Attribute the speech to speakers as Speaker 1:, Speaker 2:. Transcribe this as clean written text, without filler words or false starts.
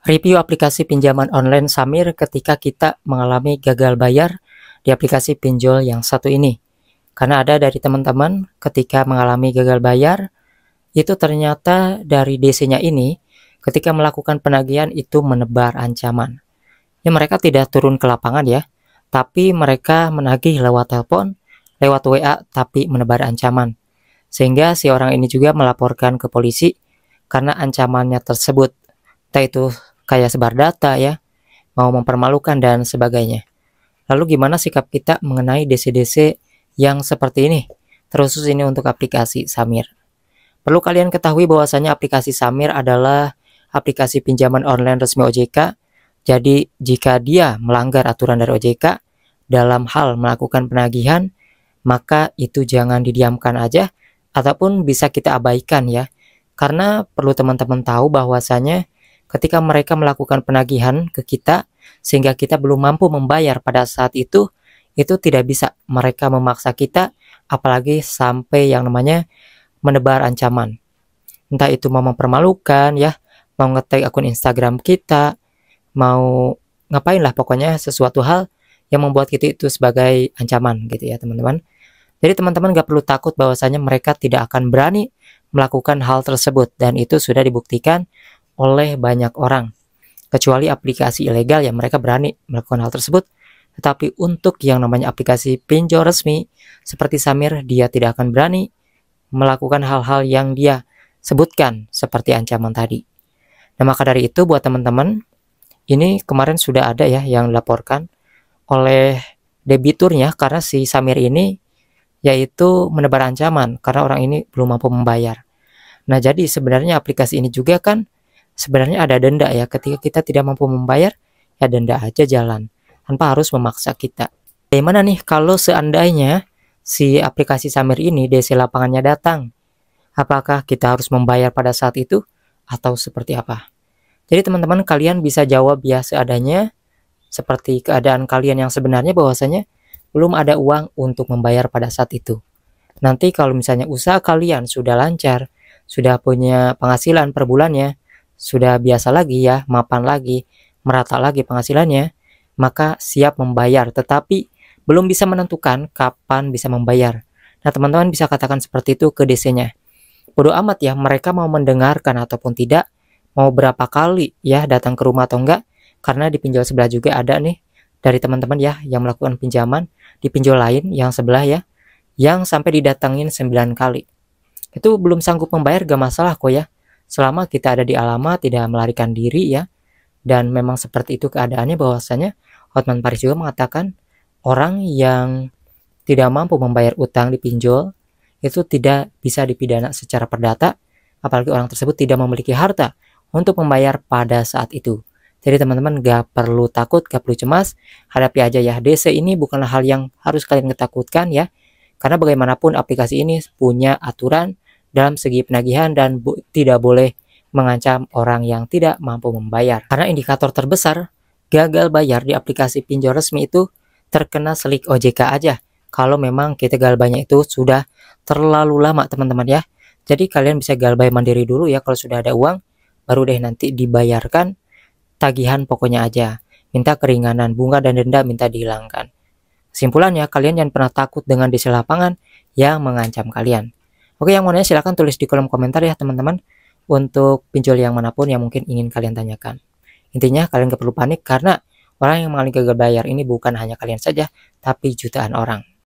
Speaker 1: Review aplikasi pinjaman online Samir ketika kita mengalami gagal bayar di aplikasi pinjol yang satu ini. Karena ada dari teman-teman ketika mengalami gagal bayar, itu ternyata dari DC-nya ini ketika melakukan penagihan itu menebar ancaman. Ya mereka tidak turun ke lapangan ya, tapi mereka menagih lewat telepon, lewat WA tapi menebar ancaman. Sehingga si orang ini juga melaporkan ke polisi karena ancamannya tersebut. Entah itu kayak sebar data ya, mau mempermalukan dan sebagainya. Lalu gimana sikap kita mengenai DC-DC yang seperti ini? Terkhusus ini untuk aplikasi Samir. Perlu kalian ketahui bahwasanya aplikasi Samir adalah aplikasi pinjaman online resmi OJK. Jadi jika dia melanggar aturan dari OJK dalam hal melakukan penagihan, maka itu jangan didiamkan aja ataupun bisa kita abaikan ya. Karena perlu teman-teman tahu bahwasanya ketika mereka melakukan penagihan ke kita sehingga kita belum mampu membayar pada saat itu tidak bisa mereka memaksa kita, apalagi sampai yang namanya menebar ancaman. Entah itu mau mempermalukan ya, mau nge-tag akun Instagram kita, mau ngapain lah pokoknya sesuatu hal yang membuat kita itu sebagai ancaman gitu ya teman-teman. Jadi teman-teman gak perlu takut bahwasanya mereka tidak akan berani melakukan hal tersebut, dan itu sudah dibuktikan oleh banyak orang. Kecuali aplikasi ilegal yang mereka berani melakukan hal tersebut, tetapi untuk yang namanya aplikasi pinjol resmi seperti Samir, dia tidak akan berani melakukan hal-hal yang dia sebutkan seperti ancaman tadi. Nah maka dari itu buat teman-teman, ini kemarin sudah ada ya yang dilaporkan oleh debiturnya karena si Samir ini yaitu menebar ancaman karena orang ini belum mampu membayar. Nah jadi sebenarnya aplikasi ini juga kan sebenarnya ada denda ya, ketika kita tidak mampu membayar, ya denda aja jalan, tanpa harus memaksa kita. Bagaimana nih kalau seandainya si aplikasi Samir ini DC lapangannya datang? Apakah kita harus membayar pada saat itu? Atau seperti apa? Jadi teman-teman kalian bisa jawab ya seadanya, seperti keadaan kalian yang sebenarnya bahwasanya belum ada uang untuk membayar pada saat itu. Nanti kalau misalnya usaha kalian sudah lancar, sudah punya penghasilan per bulannya, sudah biasa lagi ya, mapan lagi, merata lagi penghasilannya, maka siap membayar, tetapi belum bisa menentukan kapan bisa membayar. Nah teman-teman bisa katakan seperti itu ke DC-nya. Bodo amat ya mereka mau mendengarkan ataupun tidak, mau berapa kali ya datang ke rumah atau enggak, karena di pinjol sebelah juga ada nih dari teman-teman ya yang melakukan pinjaman di pinjol lain yang sebelah ya, yang sampai didatangin 9 kali. Itu belum sanggup membayar gak masalah kok ya, selama kita ada di alamat, tidak melarikan diri ya. Dan memang seperti itu keadaannya, bahwasanya Hotman Paris juga mengatakan orang yang tidak mampu membayar utang di pinjol itu tidak bisa dipidana secara perdata, apalagi orang tersebut tidak memiliki harta untuk membayar pada saat itu. Jadi teman-teman gak perlu takut, gak perlu cemas, hadapi aja ya. DC ini bukanlah hal yang harus kalian ketakutkan ya, karena bagaimanapun aplikasi ini punya aturan dalam segi penagihan dan tidak boleh mengancam orang yang tidak mampu membayar. Karena indikator terbesar gagal bayar di aplikasi pinjol resmi itu terkena selik OJK aja. Kalau memang kita gagal bayarnya itu sudah terlalu lama teman-teman ya. Jadi kalian bisa gagal bayar mandiri dulu ya, kalau sudah ada uang baru deh nanti dibayarkan tagihan pokoknya aja. Minta keringanan, bunga dan denda minta dihilangkan. Kesimpulannya, kalian jangan pernah takut dengan DC lapangan yang mengancam kalian. Oke, yang mau nanya silahkan tulis di kolom komentar ya teman-teman, untuk pinjol yang manapun yang mungkin ingin kalian tanyakan. Intinya kalian gak perlu panik karena orang yang mengalami gagal bayar ini bukan hanya kalian saja, tapi jutaan orang.